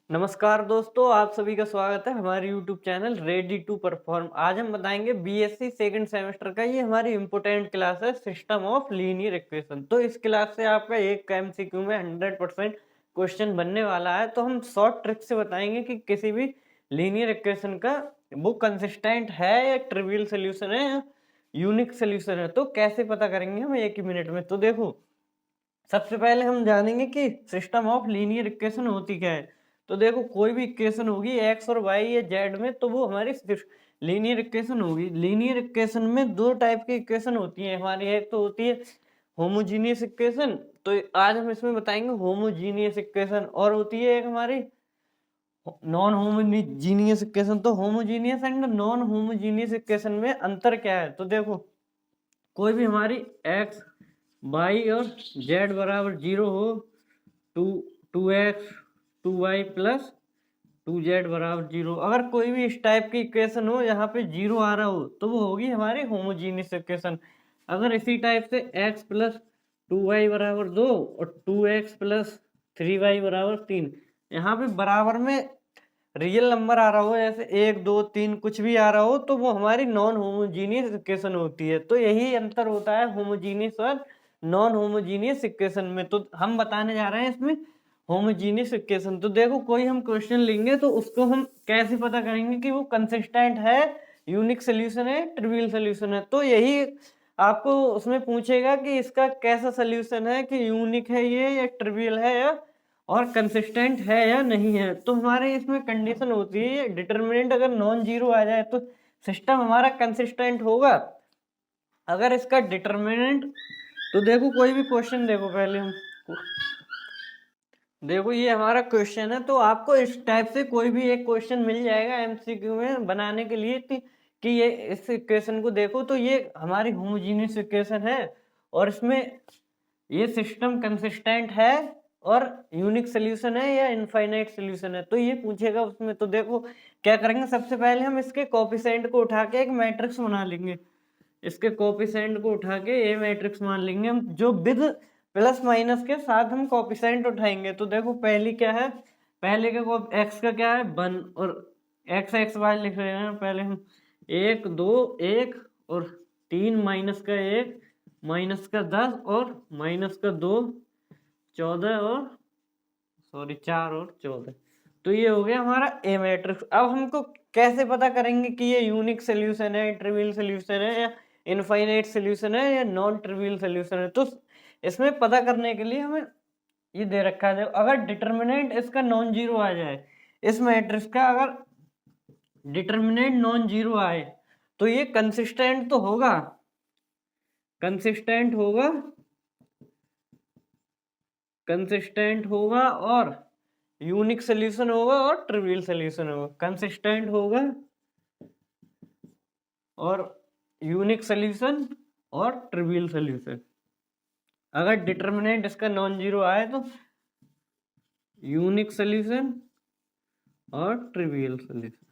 नमस्कार दोस्तों, आप सभी का स्वागत है हमारे YouTube channel ready to perform. आज हम बताएंगे बीएससी सेकंड सेमेस्टर का ये हमारी इम्पोर्टेंट क्लास है सिस्टम ऑफ लीनियर इक्वेशन। तो इस क्लास से आपका एक एमसीक्यू में 100% क्वेश्चन बनने वाला है। तो हम शॉर्ट ट्रिक से बताएंगे कि किसी भी लीनियर इक्वेशन का वो कंसिस्टेंट है या ट्रिवियल सोल्यूशन है या यूनिक सोल्यूशन है। तो कैसे पता करेंगे हम एक ही मिनट में। तो देखो, सबसे पहले हम जानेंगे कि सिस्टम ऑफ लीनियर इक्वेशन होती क्या है। तो देखो, कोई भी इक्वेशन होगी एक्स और वाई या जेड में, तो वो हमारी लीनियर इक्वेशन होगी। लीनियर इक्वेशन में दो टाइप की इक्वेशन होती है हमारी। एक तो होती है होमोजीनियस इक्वेशन, तो आज हम इसमें बताएंगे होमोजीनियस इक्वेशन, और होती है एक हमारी नॉन होमोजीनियस इक्वेशन। तो homogeneous and non homogeneous equation में अंतर क्या है। तो देखो, कोई भी हमारी एक्स वाई और जेड बराबर 0 हो, 2x 2y प्लस 2z बराबर 0, अगर कोई भी इस टाइप की इक्वेशन हो यहाँ पे 0 आ रहा हो, तो वो होगी हमारी होमोजीनियस इक्वेशन। अगर इसी टाइप से x प्लस 2y बराबर 2 और 2x प्लस 3y बराबर 3, यहाँ पे बराबर में रियल नंबर आ रहा हो, जैसे 1 2 3 कुछ भी आ रहा हो, तो वो हमारी नॉन होमोजीनियस इक्वेशन होती है। तो यही अंतर होता है होमोजीनियस और नॉन होमोजीनियस इक्वेशन में। तो हम बताने जा रहे हैं इसमें होमोजीनियस इक्वेशन। तो देखो, कोई हम क्वेश्चन लेंगे तो उसको हम कैसे पता करेंगे कि वो कंसिस्टेंट है, यूनिक सोल्यूशन है, ट्रिवियल सोल्यूशन है। तो यही आपको उसमें पूछेगा कि इसका कैसा सोल्यूशन है, कि यूनिक है ये या ट्रिवियल है या और कंसिस्टेंट है या नहीं है। तो हमारे इसमें कंडीशन होती है डिटरमिनेंट अगर नॉन जीरो आ जाए तो सिस्टम हमारा कंसिस्टेंट होगा। अगर इसका डिटरमिनेंट, तो देखो कोई भी क्वेश्चन देखो, पहले हम देखो ये हमारा क्वेश्चन है, तो आपको इस टाइप से कोई भी एक क्वेश्चन मिल जाएगा एमसीक्यू में बनाने के लिए कि ये इस इक्वेशन को देखो, तो ये हमारी होमोजीनियस इक्वेशन है और इसमें ये सिस्टम कंसिस्टेंट है और यूनिक सोल्यूशन है या इनफाइनाइट सोल्यूशन है, तो ये पूछेगा उसमें। तो देखो क्या करेंगे, सबसे पहले हम इसके कोफिशिएंट को उठा के एक मैट्रिक्स बना लेंगे। इसके कोफिशिएंट को उठा के ये मैट्रिक्स मान लेंगे हम, जो विद प्लस माइनस के साथ हम कोफिशिएंट उठाएंगे। तो देखो पहली क्या है, पहले के एक्स का क्या है 1 और एक्स एक्स वाई लिख रहे हैं पहले हम 1 2 1 और 3 माइनस का 1 माइनस का 10 और माइनस का 2 14 और सॉरी 4 और 14। तो ये हो गया हमारा ए मैट्रिक्स। अब हमको कैसे पता करेंगे कि ये यूनिक सोल्यूशन है, ट्रिवियल सोल्यूशन है या इनफाइनाइट सोल्यूशन है या नॉन ट्रिवियल सोल्यूशन है। तो इसमें पता करने के लिए हमें ये दे रखा है, अगर डिटर्मिनेंट इसका नॉन जीरो आ जाए, इस मैट्रिक्स का अगर डिटर्मिनेंट नॉन जीरो आए, तो ये कंसिस्टेंट तो होगा, कंसिस्टेंट होगा, कंसिस्टेंट होगा और यूनिक सोल्यूशन होगा और ट्रिवियल सोल्यूशन होगा। कंसिस्टेंट होगा और यूनिक सोल्यूशन और ट्रिवियल सोल्यूशन। अगर डिटर्मिनेंट इसका नॉन जीरो आए तो यूनिक सोल्यूशन और ट्रिवियल सोल्यूशन।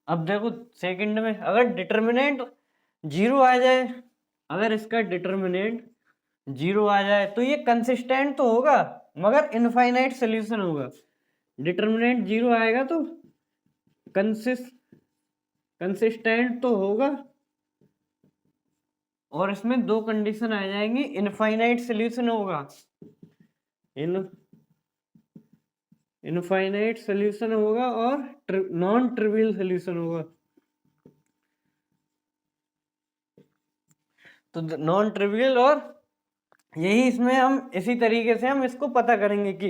अब देखो सेकंड में, अगर डिटर्मिनेंट जीरो आ जाए, अगर इसका डिटर्मिनेंट जीरो आ जाए तो ये कंसिस्टेंट तो होगा मगर इनफाइनाइट सोल्यूशन होगा। डिटर्मिनेंट जीरो आएगा तो कंसिस्टेंट तो होगा, और इसमें दो कंडीशन आ जाएंगी, इनफाइनाइट सोल्यूशन होगा, इनफाइनाइट सोल्यूशन होगा और नॉन ट्रिवियल सोल्यूशन होगा। तो नॉन ट्रिवियल, और यही इसमें हम इसी तरीके से हम इसको पता करेंगे कि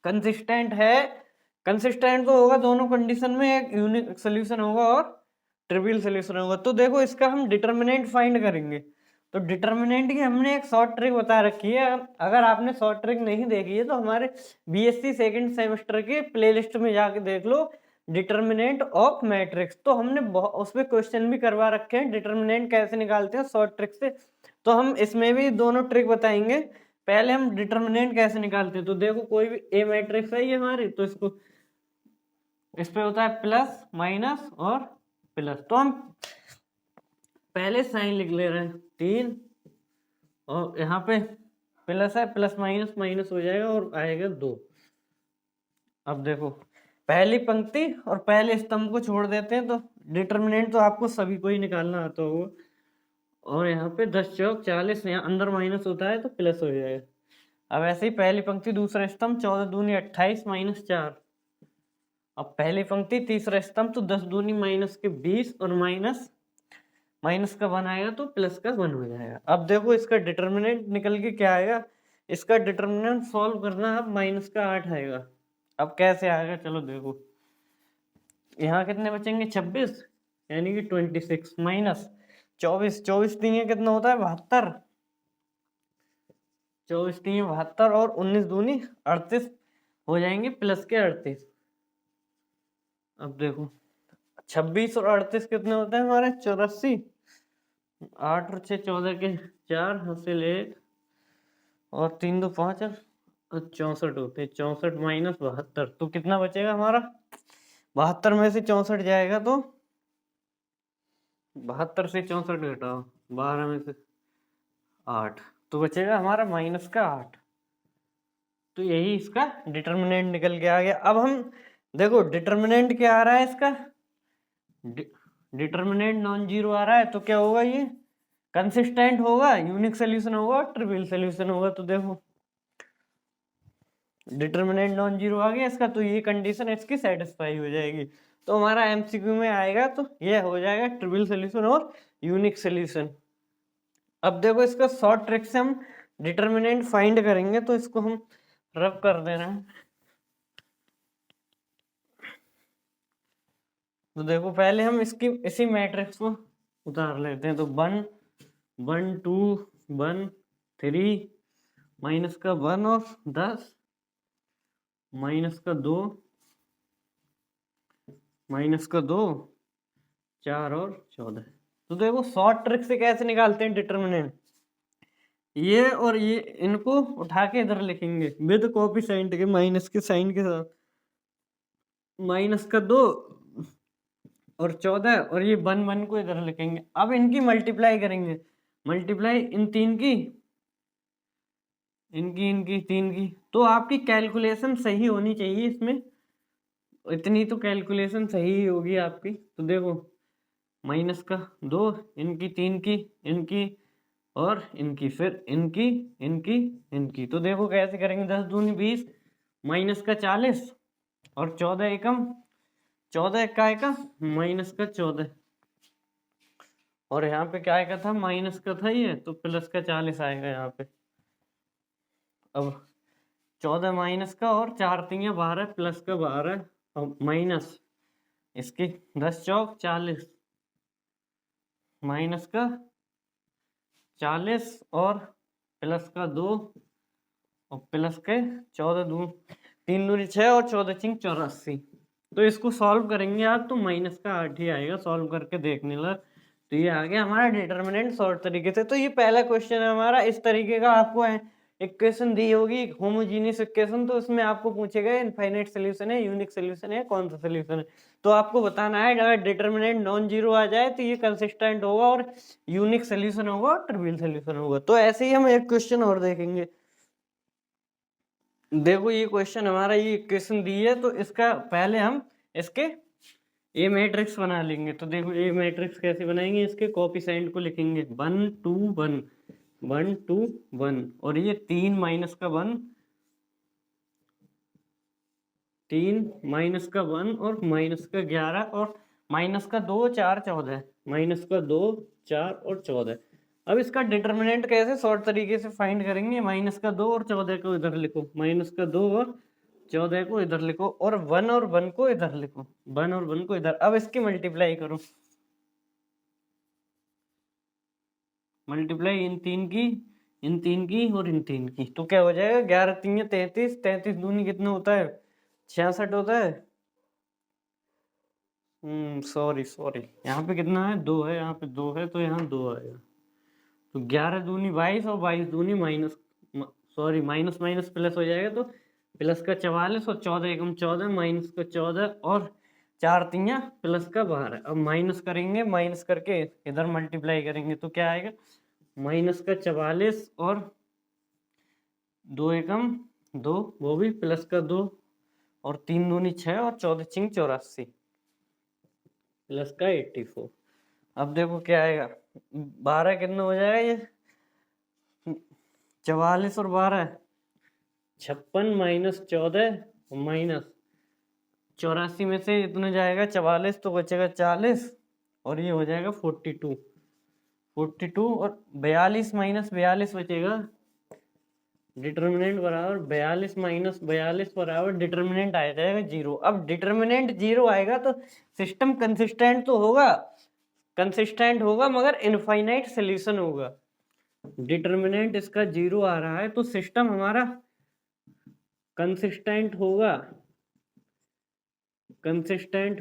कंसिस्टेंट है, कंसिस्टेंट तो होगा दोनों कंडीशन में, एक यूनिक सोल्यूशन होगा और ट्रिवियल सोल्यूशन होगा। तो देखो इसका हम डिटर्मिनेंट फाइंड करेंगे। तो डिटर्मिनेंट की हमने एक शॉर्ट ट्रिक बता रखी है, अगर आपने शॉर्ट ट्रिक नहीं देखी है तो हमारे बीएससी सेकंड सेमेस्टर के प्लेलिस्ट में जाके देख लो, डिटर्मिनेंट ऑफ मैट्रिक्स। तो हमने उसमें क्वेश्चन भी करवा रखे हैं डिटर्मिनेंट कैसे निकालते हैं शॉर्ट ट्रिक से। तो हम इसमें भी दोनों ट्रिक बताएंगे। पहले हम डिटर्मिनेंट कैसे निकालते हैं। तो देखो कोई भी ए मैट्रिक्स है ये हमारी, तो इसको इस पे होता है प्लस माइनस और प्लस। तो हम पहले साइन लिख ले रहे हैं 3 और यहाँ पे प्लस है, प्लस माइनस माइनस हो जाएगा और आएगा 2। अब देखो पहली पंक्ति और पहले स्तंभ को छोड़ देते हैं तो डिटर्मिनेंट तो आपको सभी को ही निकालना आता होगा। और यहाँ पे 10 चौक 40, यहाँ अंदर माइनस होता है तो प्लस हो जाएगा। अब ऐसे ही पहली पंक्ति दूसरा स्तंभ 14 दूनी 28 माइनस 4। अब पहली पंक्ति तीसरा स्तंभ तो 10 दूनी माइनस के 20 और माइनस माइनस का 1 आएगा तो प्लस का 1 हो जाएगा। अब देखो इसका डिटर्मिनेंट निकल के क्या आएगा, इसका डिटर्मिनेंट सॉल्व करना है। अब माइनस का 8 आएगा। अब कैसे आएगा चलो देखो, यहाँ कितने बचेंगे 26 यानी कि 26 माइनस 24, 24 तीन कितना होता है 72, 24 तीन 72 और 19 दूनी 38 हो जाएंगे प्लस के 38। अब देखो 26 और 38 कितने होते हैं हमारे 84, 8 और 6 14 के 4 हासिल 1 और 3 2 5 और 64 होते हैं। 64 माइनस 72 तो कितना बचेगा हमारा, 72 में से 64 जाएगा तो 72 से 64 घटाओ 12 में से 8 तो बचेगा हमारा माइनस का 8। तो यही इसका डिटर्मिनेंट निकल के आ गया। अब हम देखो डिटर्मिनेंट क्या आ रहा है इसका, डिटर्मिनेंट नॉन जीरो आ रहा है तो क्या होगा, ये कंसिस्टेंट होगा, यूनिक सोल्यूशन होगा, ट्रिवियल सोल्यूशन होगा। तो देखो डिटर्मिनेंट नॉन जीरो आ गया इसका, तो ये कंडीशन इसकी सेटिस्फाई हो जाएगी। तो हमारा एमसीक्यू में आएगा तो ये हो जाएगा ट्रिवियल सोल्यूशन और यूनिक सोल्यूशन। अब देखो इसका शॉर्ट ट्रिक से हम डिटर्मिनेंट फाइंड करेंगे, तो इसको हम रब कर दे रहे हैं। तो देखो पहले हम इसकी इसी मैट्रिक्स को उतार लेते हैं। तो 1 1 2 1 3 माइनस का 1 और 10 माइनस का 2 माइनस का 2 4 और 14। तो देखो शॉर्ट ट्रिक से कैसे निकालते हैं डिटर्मिनेंट, ये और ये इनको उठा के इधर लिखेंगे विद कोएफिशिएंट के माइनस के साइन के साथ। माइनस का 2 और 14 और ये 1 1 को इधर लिखेंगे। अब इनकी मल्टीप्लाई करेंगे, मल्टीप्लाई इन तीन की, इनकी तीन की। तो आपकी कैलकुलेशन सही होनी चाहिए इसमें, इतनी तो कैलकुलेशन सही ही होगी आपकी। तो देखो माइनस का 2 इनकी तीन की, इनकी और इनकी, फिर इनकी इनकी इनकी। तो देखो कैसे करेंगे, 10 दूनी 20 माइनस का 40 और 14 एकम 14 इक्का एकम माइनस का 14 और यहाँ पे क्या आएगा था माइनस का था ये, तो प्लस का 40 आएगा यहाँ पे। अब 14 माइनस का और 4 3 12 प्लस का 12 और माइनस इसकी 10 चौक 40 माइनस का 40 और प्लस का 2 और प्लस के 14 दून 3 दूनी 6 और 14 चिंग 84। तो इसको सॉल्व करेंगे आप तो माइनस का 8 ही आएगा सॉल्व करके देखने लग। तो ये आ गया हमारा डिटर्मिनेंट शॉर्ट तरीके से। तो ये पहला क्वेश्चन है हमारा। इस तरीके का आपको इक्वेशन दी होगी होमोजीनियस इक्वेशन, तो उसमें आपको पूछेगा इनफाइनाइट सोल्यूशन है, यूनिक सोल्यूशन है, कौन सा सोल्यूशन है। तो आपको बताना है अगर डिटर्मिनेंट नॉन जीरो आ जाए तो ये कंसिस्टेंट होगा और यूनिक सोल्यूशन होगा और ट्रिवियल सोल्यूशन होगा। तो ऐसे ही हम एक क्वेश्चन और देखेंगे। देखो ये क्वेश्चन हमारा, ये इक्वेशन दी है तो इसका पहले हम इसके ए मैट्रिक्स बना लेंगे। तो देखो ए मैट्रिक्स कैसे बनाएंगे, इसके कोएफिशिएंट को लिखेंगे 1 2 1 1 2 1 और ये 3 माइनस का 1 3 माइनस का 1 और माइनस का 11 और माइनस का 2 4 14 माइनस का 2 4 और 14। अब इसका डिटर्मिनेंट कैसे शॉर्ट तरीके से फाइंड करेंगे, माइनस का 2 और 14 को इधर लिखो, माइनस का 2 और 14 को इधर लिखो और 1 और 1 को इधर लिखो, 1 और 1 को इधर। अब इसकी मल्टीप्लाई करो, मल्टीप्लाई इन तीन की, इन तीन की और इन तीन की। तो क्या हो जाएगा 11 3 33, 33 दूनी कितना होता है 66 होता है। सॉरी यहाँ पे कितना है 2 है, यहाँ पे 2 है तो यहाँ 2 आएगा। तो 11 दूनी 22 और 22 दूनी माइनस माइनस माइनस प्लस हो जाएगा। तो प्लस का 44 और 14 एकम 14 माइनस का 14 और 4 3 प्लस का 12। अब माइनस करेंगे, माइनस करके इधर मल्टीप्लाई करेंगे तो क्या आएगा माइनस का 44 और 2 एकम 2, वो भी प्लस का 2 और 3 दूनी 6 और 14 चिंग 84 प्लस का 84। अब देखो क्या आएगा, 12 कितना हो जाएगा ये, 44 और 12 56 माइनस 14 माइनस 84 में से इतना जाएगा 44 तो बचेगा 40 और ये हो जाएगा 42 और 42 माइनस 42 बचेगा, डिटर्मिनेंट बराबर 42 माइनस 42 बराबर डिटर्मिनेंट आ जाएगा 0। अब डिटर्मिनेंट 0 आएगा तो सिस्टम कंसिस्टेंट तो होगा, मगर इनफाइनाइट सोल्यूशन होगा। डिटर्मिनेंट इसका 0 आ रहा है तो सिस्टम हमारा कंसिस्टेंट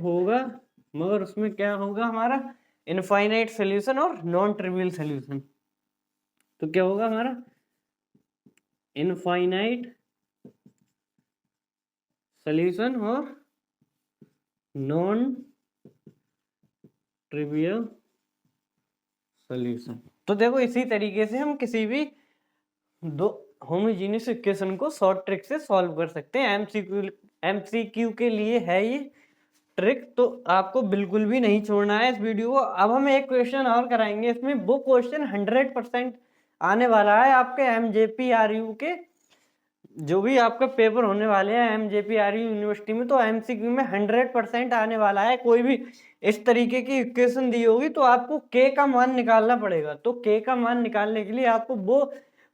होगा, मगर उसमें क्या होगा हमारा इनफाइनाइट सोल्यूशन और नॉन ट्रिवियल सोल्यूशन। तो क्या होगा हमारा इनफाइनाइट सोल्यूशन और नॉन ट्रिवियल सोल्यूशन। तो देखो इसी तरीके से हम किसी भी दो होमोजेनियस इक्वेशन को शॉर्ट ट्रिक से सॉल्व कर सकते हैं। एमसीक्यू के लिए है ये ट्रिक, तो आपको बिल्कुल भी नहीं छोड़ना है इस वीडियो को। अब हम एक क्वेश्चन और कराएंगे, इसमें वो क्वेश्चन 100% आने वाला है आपके एमजेपीआरयू के, जो भी आपका पेपर होने वाले हैं एमजेपीआरयू यूनिवर्सिटी में, तो एमसीक्यू में 100% आने वाला है। कोई भी इस तरीके की इक्वेशन दी होगी तो आपको के का मान निकालना पड़ेगा, तो के का मान निकालने के लिए आपको वो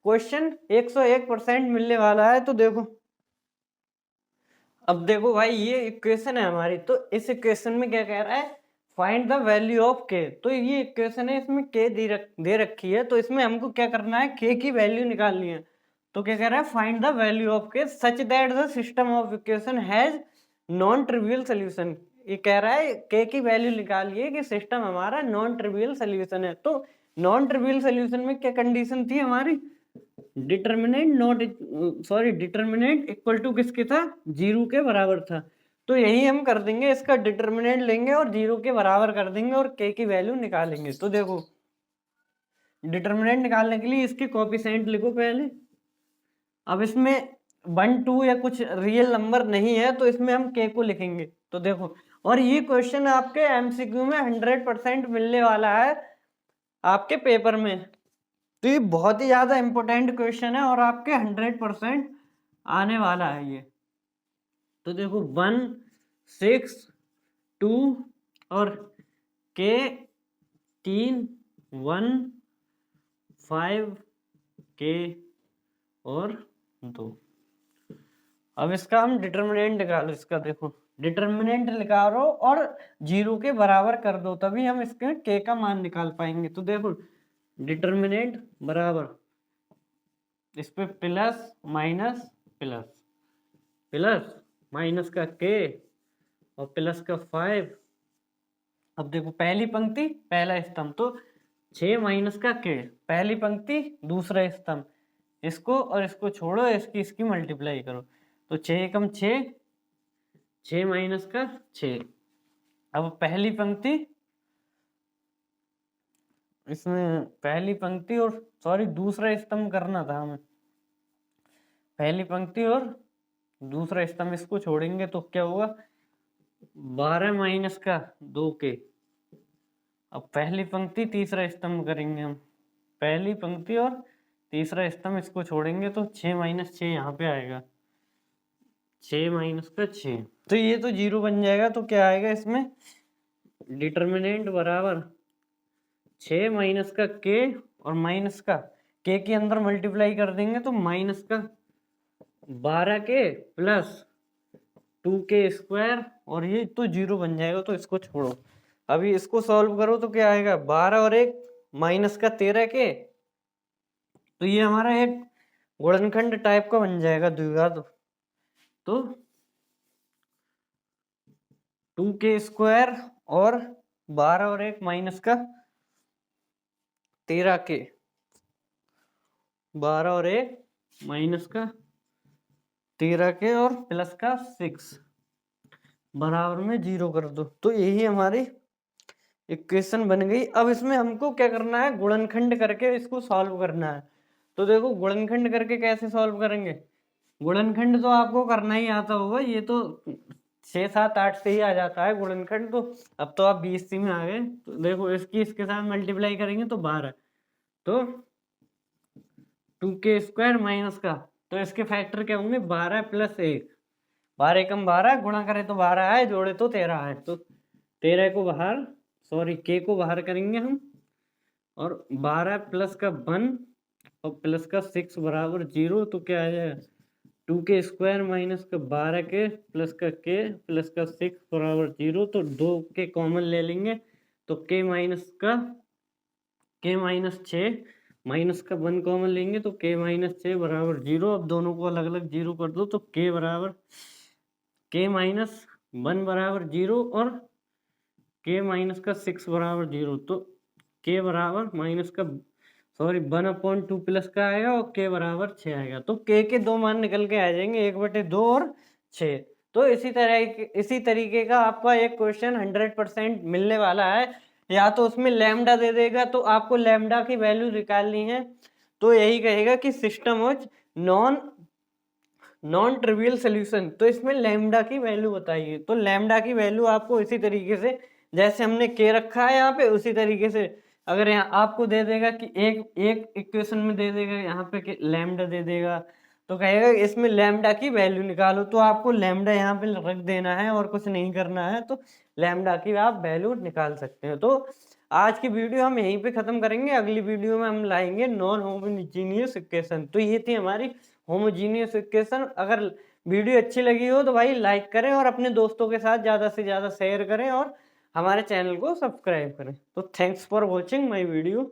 क्वेश्चन 101% मिलने वाला है। तो देखो, अब देखो भाई ये इक्वेशन है हमारी, तो इस इक्वेशन में क्या कह रहा है, फाइंड द वैल्यू ऑफ के। तो ये इक्वेशन है, इसमें के दे रखी है, तो इसमें हमको क्या करना है, के की वैल्यू निकालनी है। तो क्या कह रहा है, फाइंड द वैल्यू ऑफ के such that the system of equation has non trivial solution. ये कह रहा है के की वैल्यू निकालिए कि सिस्टम हमारा नॉन ट्रिवियल सोल्यूशन है। तो नॉन ट्रिवियल सोल्यूशन में क्या कंडीशन थी हमारी, डिटर्मिनेंट इक्वल टू किसके था, 0 के बराबर था। तो यही हम कर देंगे, इसका डिटर्मिनेंट लेंगे और 0 के बराबर कर देंगे और के की वैल्यू निकालेंगे। तो देखो डिटर्मिनेंट निकालने के लिए इसके कोएफिशिएंट लिखो पहले। अब इसमें 1 2 या कुछ रियल नंबर नहीं है तो इसमें हम के को लिखेंगे। तो देखो, और ये क्वेश्चन आपके एमसीक्यू में 100% मिलने वाला है आपके पेपर में, तो ये बहुत ही ज्यादा इंपॉर्टेंट क्वेश्चन है और आपके 100% आने वाला है ये। तो देखो 1 6 2 और के 3 1 5 के और 2। अब इसका हम डिटर्मिनेंट निकालो, इसका देखो डिटर्मिनेंट निकालो और 0 के बराबर कर दो, तभी हम इसके के का मान निकाल पाएंगे। तो देखो डिटर्मिनेंट बराबर इस पे प्लस माइनस प्लस माइनस का के और प्लस का 5। अब देखो पहली पंक्ति पहला स्तंभ, तो 6 माइनस का के, पहली पंक्ति दूसरा स्तंभ, इसको और इसको छोड़ो, इसकी मल्टीप्लाई करो। तो 6 एकम 6, 6 माइनस का 6। अब पहली पंक्ति, इसमें पहली पंक्ति और दूसरा स्तंभ करना था हमें, पहली पंक्ति और दूसरा स्तंभ, इसको छोड़ेंगे तो क्या होगा 12 माइनस का 2 के। अब पहली पंक्ति तीसरा स्तंभ करेंगे हम, पहली पंक्ति और तीसरा स्तंभ, इसको छोड़ेंगे तो 6 माइनस 6 यहाँ पे आएगा, 6 माइनस का 6। तो ये तो 0 बन जाएगा। तो क्या आएगा इसमें, डिटर्मिनेंट बराबर 6 माइनस का के और माइनस का के के अंदर मल्टीप्लाई कर देंगे तो माइनस का 12 के प्लस 2 के स्क्वायर, और ये तो 0 बन जाएगा। तो इसको छोड़ो, अभी इसको सॉल्व करो तो क्या आएगा 12 और 1 माइनस का 13 के। तो ये हमारा एक गुणनखंड टाइप का बन जाएगा द्विघात। तो 2 के स्क्वायर और 12 और 1 माइनस का 13 के, 12 और 1 माइनस का 13 के और प्लस का 6 बराबर में 0 कर दो। तो यही हमारी इक्वेशन बन गई। अब इसमें हमको क्या करना है, गुणनखंड करके इसको सॉल्व करना है। तो देखो गुणनखंड करके कैसे सॉल्व करेंगे। गुणनखंड तो आपको करना ही आता होगा, ये तो 6, 7, 8 से ही आ जाता है गुणनखंड। तो अब तो आप BSc में आ गए, तो देखो इसकी इसके साथ मल्टीप्लाई करेंगे तो 12, तो 2k² माइनस का, तो इसके फैक्टर क्या होंगे 12 + 1, 12 एकम 12, गुणा करें तो 12 आए, जोड़े तो 13 आए। तो 13 को बाहर, सॉरी k को बाहर करेंगे हम, और 12 प्लस का 1 और प्लस का 6 बराबर 0। तो क्या आ जाएगा 2k² माइनस का 12k प्लस का k प्लस का 6 बराबर 0। तो 2 के कॉमन ले लेंगे, तो k माइनस 6 माइनस का 1 कॉमन लेंगे, तो k माइनस 6 बराबर 0। अब दोनों को अलग अलग 0 कर दो, तो k बराबर k माइनस 1 बराबर 0 और k माइनस का 6 बराबर 0। तो k बराबर माइनस का, सॉरी 1/2 प्लस का आएगा और k बराबर 6 आएगा। तो k के दो मान निकल के आ जाएंगे, 1/2 और 6। तो इसी तरीके का आपका एक क्वेश्चन 100% मिलने वाला है। या तो उसमें लैम्डा दे देगा, तो आपको लैम्डा की वैल्यू निकालनी है, तो यही कहेगा कि system of non trivial solution, तो इसमें लैम्डा की वैल्यू बताइए। तो लैम्डा की वैल्यू आपको इसी तरीके से, जैसे हमने k रखा है यहाँ पे, उसी तरीके से अगर यहाँ आपको दे देगा कि एक इक्वेशन में दे देगा यहाँ पे लैम्डा दे देगा, तो कहेगा इसमें लैम्डा की वैल्यू निकालो, तो आपको लैम्डा यहाँ पे रख देना है और कुछ नहीं करना है, तो लैम्डा की आप वैल्यू निकाल सकते हो। तो आज की वीडियो हम यहीं पे खत्म करेंगे, अगली वीडियो में हम लाएंगे नॉन होमोजीनियस इक्वेशन। तो ये थी हमारी होमोजीनियस इक्वेशन। अगर वीडियो अच्छी लगी हो तो भाई लाइक करें और अपने दोस्तों के साथ ज़्यादा से ज़्यादा शेयर करें और हमारे चैनल को सब्सक्राइब करें। तो thanks for watching my video.